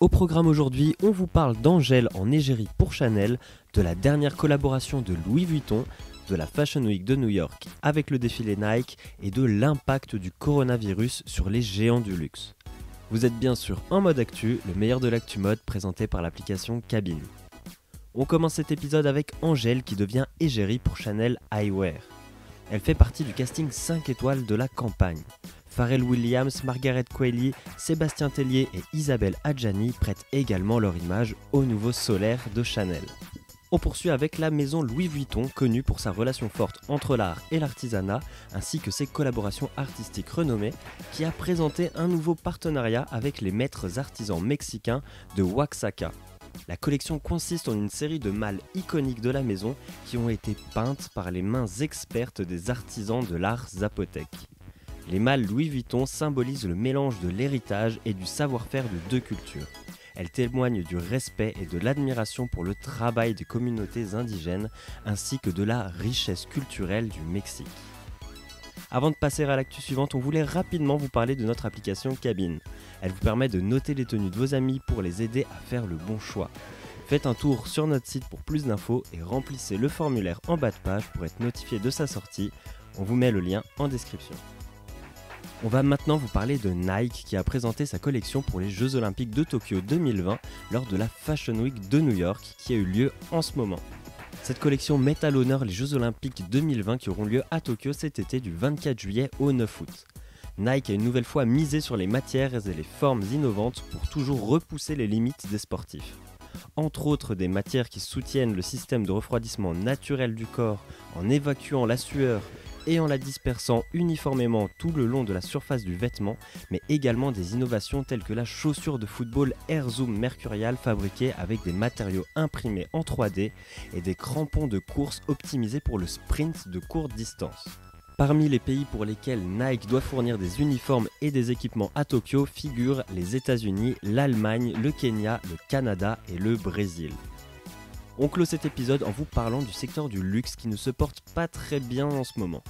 Au programme aujourd'hui, on vous parle d'Angèle en égérie pour Chanel, de la dernière collaboration de Louis Vuitton, de la Fashion Week de New York avec le défilé Nike et de l'impact du coronavirus sur les géants du luxe. Vous êtes bien sûr en mode actu, le meilleur de l'actu mode présenté par l'application Cabine. On commence cet épisode avec Angèle qui devient égérie pour Chanel Eyewear. Elle fait partie du casting 5 étoiles de la campagne. Pharrell Williams, Margaret Qualley, Sébastien Tellier et Isabelle Adjani prêtent également leur image au nouveau solaire de Chanel. On poursuit avec la maison Louis Vuitton, connue pour sa relation forte entre l'art et l'artisanat, ainsi que ses collaborations artistiques renommées, qui a présenté un nouveau partenariat avec les maîtres artisans mexicains de Oaxaca. La collection consiste en une série de malles iconiques de la maison qui ont été peintes par les mains expertes des artisans de l'art zapotèque. Les malles Louis Vuitton symbolisent le mélange de l'héritage et du savoir-faire de deux cultures. Elles témoignent du respect et de l'admiration pour le travail des communautés indigènes ainsi que de la richesse culturelle du Mexique. Avant de passer à l'actu suivante, on voulait rapidement vous parler de notre application Cabine. Elle vous permet de noter les tenues de vos amis pour les aider à faire le bon choix. Faites un tour sur notre site pour plus d'infos et remplissez le formulaire en bas de page pour être notifié de sa sortie. On vous met le lien en description. On va maintenant vous parler de Nike qui a présenté sa collection pour les Jeux Olympiques de Tokyo 2020 lors de la Fashion Week de New York qui a eu lieu en ce moment. Cette collection met à l'honneur les Jeux Olympiques 2020 qui auront lieu à Tokyo cet été du 24 juillet au 9 août. Nike a une nouvelle fois misé sur les matières et les formes innovantes pour toujours repousser les limites des sportifs. Entre autres des matières qui soutiennent le système de refroidissement naturel du corps en évacuant la sueur et en la dispersant uniformément tout le long de la surface du vêtement, mais également des innovations telles que la chaussure de football Air Zoom Mercurial fabriquée avec des matériaux imprimés en 3D et des crampons de course optimisés pour le sprint de courte distance. Parmi les pays pour lesquels Nike doit fournir des uniformes et des équipements à Tokyo figurent les États-Unis, l'Allemagne, le Kenya, le Canada et le Brésil. On clôt cet épisode en vous parlant du secteur du luxe qui ne se porte pas très bien en ce moment.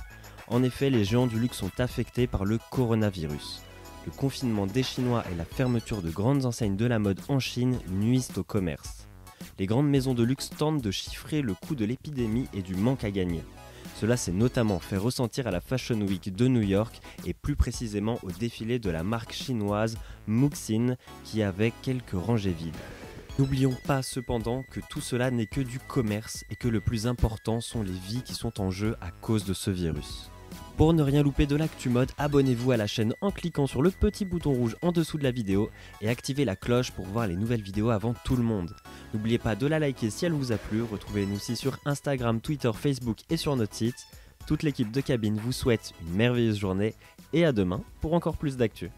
En effet, les géants du luxe sont affectés par le coronavirus. Le confinement des Chinois et la fermeture de grandes enseignes de la mode en Chine nuisent au commerce. Les grandes maisons de luxe tentent de chiffrer le coût de l'épidémie et du manque à gagner. Cela s'est notamment fait ressentir à la Fashion Week de New York et plus précisément au défilé de la marque chinoise Muxin qui avait quelques rangées vides. N'oublions pas cependant que tout cela n'est que du commerce et que le plus important sont les vies qui sont en jeu à cause de ce virus. Pour ne rien louper de l'actu mode, abonnez-vous à la chaîne en cliquant sur le petit bouton rouge en dessous de la vidéo et activez la cloche pour voir les nouvelles vidéos avant tout le monde. N'oubliez pas de la liker si elle vous a plu, retrouvez-nous aussi sur Instagram, Twitter, Facebook et sur notre site. Toute l'équipe de Cabine vous souhaite une merveilleuse journée et à demain pour encore plus d'actu.